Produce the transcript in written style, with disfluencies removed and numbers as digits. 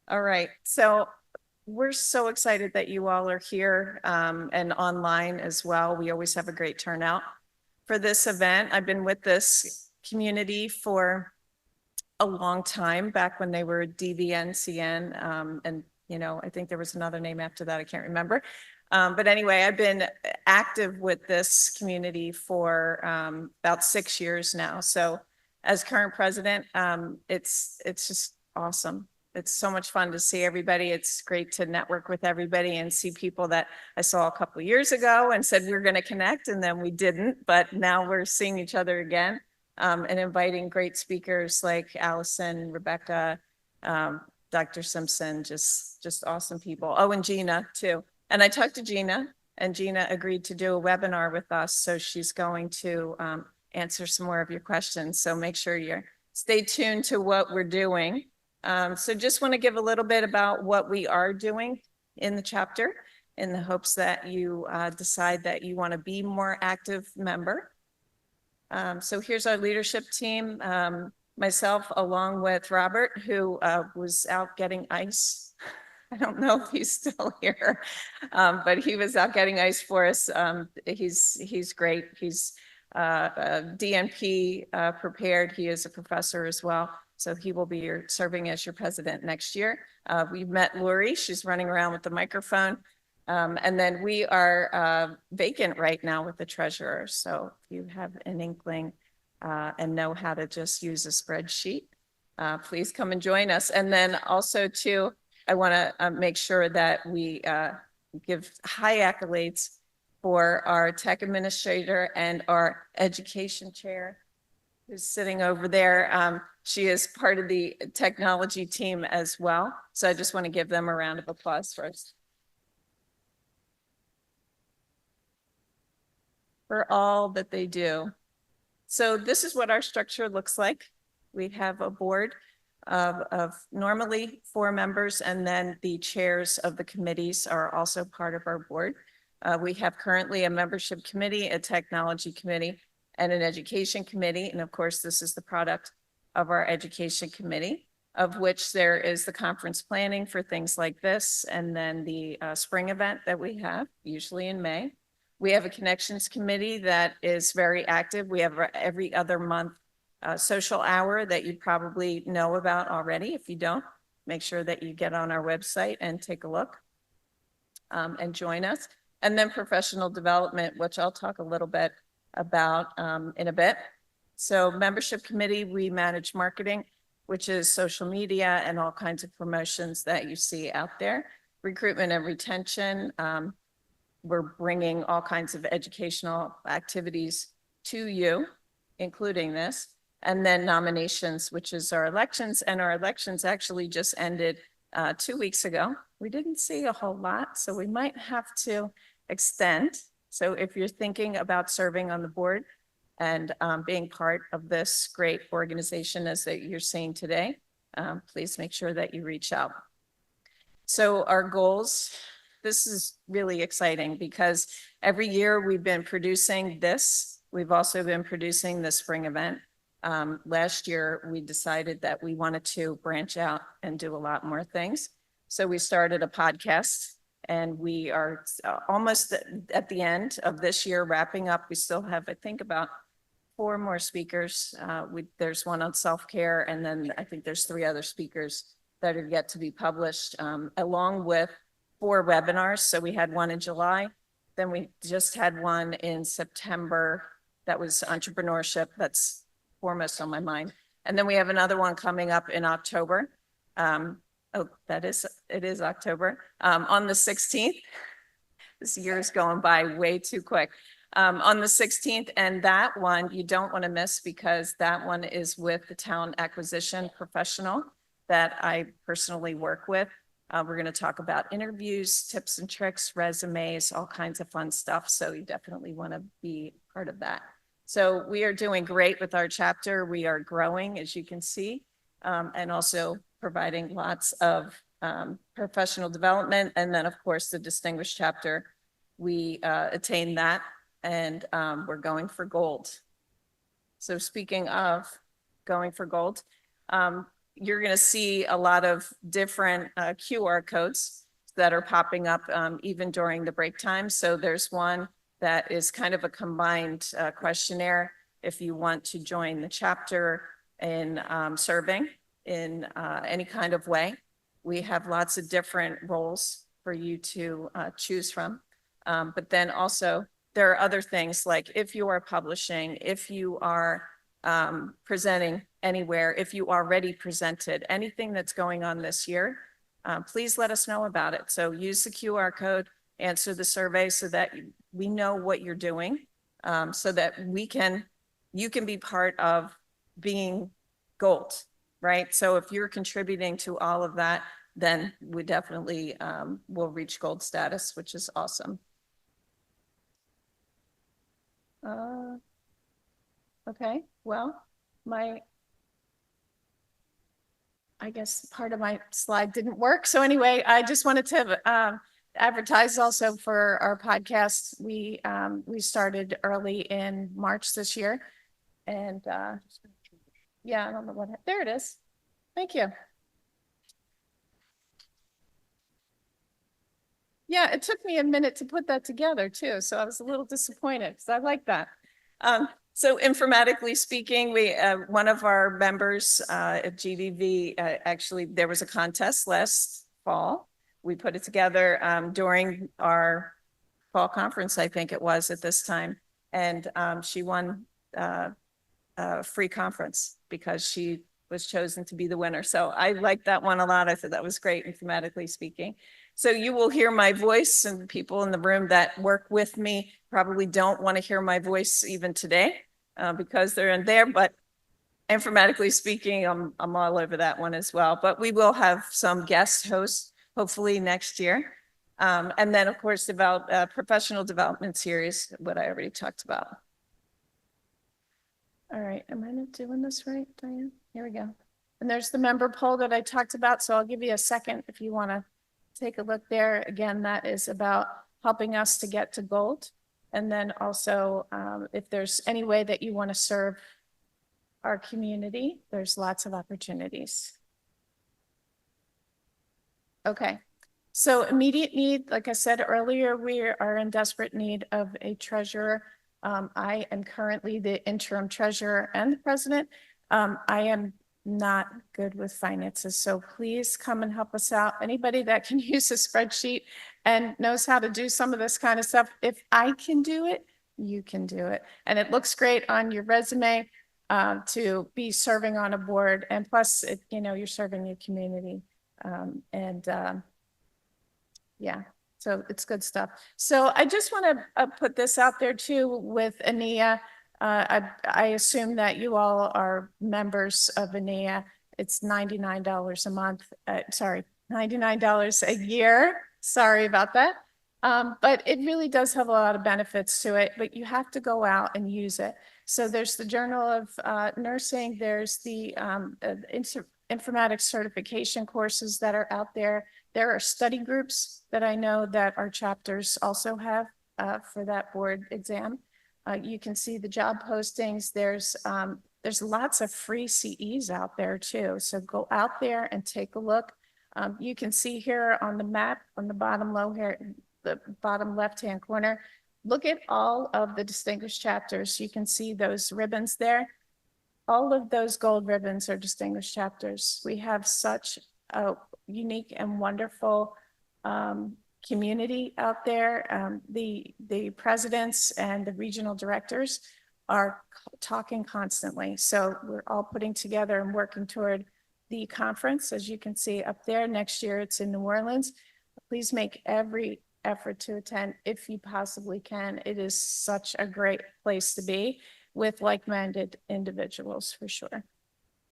All right. So we're so excited that you all are here and online as well. We always have a great turnout for this event. I've been with this community for a long time, back when they were DVNCN. And, I think there was another name after that. I can't remember. But anyway, I've been active with this community for about 6 years now. So as current president, it's just awesome. It's so much fun to see everybody. It's great to network with everybody and see people that I saw a couple of years ago and said we were going to connect, and then we didn't, but now we're seeing each other again. And inviting great speakers like Allison, Rebecca, Dr. Simpson, just awesome people. Oh, and Gina too. And I talked to Gina, and Gina agreed to do a webinar with us. So she's going to answer some more of your questions. So make sure you stay tuned to what we're doing. So just want to give a little bit about what we are doing in the chapter, in the hopes that you decide that you want to be more active member. So here's our leadership team. Myself, along with Robert, who was out getting ice. I don't know if he's still here, but he was out getting ice for us. He's great. He's DNP prepared. He is a professor as well. So he will be serving as your president next year. We've met Lori. She's running around with the microphone. And then we are vacant right now with the treasurer. So if you have an inkling and know how to just use a spreadsheet, please come and join us. And then also too, I want to make sure that we give high accolades for our tech administrator and our education chair, who's sitting over there. She is part of the technology team as well. So I just want to give them a round of applause first. For all that they do. So this is what our structure looks like. We have a board of normally 4 members, and then the chairs of the committees are also part of our board. We have currently a membership committee, a technology committee, and an education committee. And of course, this is the product of our education committee, of which there is the conference planning for things like this, and then the spring event that we have, usually in May. We have a connections committee that is very active. We have every other month social hour that you probably know about already. If you don't, make sure that you get on our website and take a look and join us. And then professional development, which I'll talk a little bit about in a bit. So membership committee, we manage marketing, which is social media and all kinds of promotions that you see out there. Recruitment and retention. We're bringing all kinds of educational activities to you, including this. And then nominations, which is our elections. And our elections actually just ended 2 weeks ago. We didn't see a whole lot, so we might have to extend. So if you're thinking about serving on the board and being part of this great organization as that you're seeing today, please make sure that you reach out. So our goals, this is really exciting because every year we've been producing this. We've also been producing the spring event. Last year, we decided that we wanted to branch out and do a lot more things. So we started a podcast, and we are almost at the end of this year, wrapping up. We still have, I think, about 4 more speakers. There's one on self-care, and then I think there's 3 other speakers that are yet to be published, along with 4 webinars. So we had one in July, then we just had one in September that was entrepreneurship. That's foremost on my mind. And then we have another one coming up in October. It is October, on the 16th. This year is going by way too quick. On the 16th, and that one you don't want to miss, because that one is with the talent acquisition professional that I personally work with. We're going to talk about interviews, tips and tricks, resumes, all kinds of fun stuff. So you definitely want to be part of that. So we are doing great with our chapter. We are growing, as you can see, and also providing lots of professional development. And then, of course, the distinguished chapter, we attained that, and we're going for gold. So speaking of going for gold, you're going to see a lot of different QR codes that are popping up even during the break time. So there's one that is kind of a combined questionnaire if you want to join the chapter in serving in any kind of way. We have lots of different roles for you to choose from. But then also there are other things like if you are publishing, if you are presenting anywhere, if you already presented, anything that's going on this year, please let us know about it. So use the QR code, answer the survey so that we know what you're doing, so that you can be part of being gold, right? So if you're contributing to all of that, then we definitely will reach gold status, which is awesome. Okay, well, I guess part of my slide didn't work. So anyway, I just wanted to advertise also for our podcast. We started early in March this year. And yeah, I don't know what, there it is. Thank you. Yeah, it took me a minute to put that together too. So I was a little disappointed because I like that. So informatically speaking, we one of our members at GDV, actually, there was a contest last fall. We put it together during our fall conference, I think it was at this time. And she won a free conference because she was chosen to be the winner. So I liked that one a lot. I thought that was great, informatically speaking. So you will hear my voice, and people in the room that work with me probably don't want to hear my voice even today because they're in there, but informatically speaking, I'm all over that one as well. But we will have some guest hosts, hopefully next year. And then of course, develop professional development series, what I already talked about. All right, am I not doing this right, Diane? Here we go. And there's the member poll that I talked about. So I'll give you a second if you want to take a look there. Again, that is about helping us to get to gold. And then also, if there's any way that you want to serve our community, there's lots of opportunities. Okay, so immediate need, like I said earlier, we are in desperate need of a treasurer. I am currently the interim treasurer and the president. I am not good with finances, so please come and help us out. Anybody that can use a spreadsheet and knows how to do some of this kind of stuff, if I can do it, you can do it. And it looks great on your resume to be serving on a board, and plus, you're serving your community. Yeah. So it's good stuff. So I just want to put this out there too with ANIA. I assume that you all are members of ANIA. It's $99 a month. Sorry, $99 a year. Sorry about that. But it really does have a lot of benefits to it, but you have to go out and use it. So there's the Journal of Nursing. There's the informatics certification courses that are out there. There are study groups that I know that our chapters also have for that board exam. You can see the job postings. There's lots of free CEs out there too. So go out there and take a look. You can see here on the map on the bottom the bottom left-hand corner, look at all of the distinguished chapters. You can see those ribbons there. All of those gold ribbons are distinguished chapters. We have such a unique and wonderful community out there. The presidents and the regional directors are talking constantly. So we're all putting together and working toward the conference. As you can see up there, next year it's in New Orleans. Please make every effort to attend if you possibly can. It is such a great place to be with like-minded individuals for sure.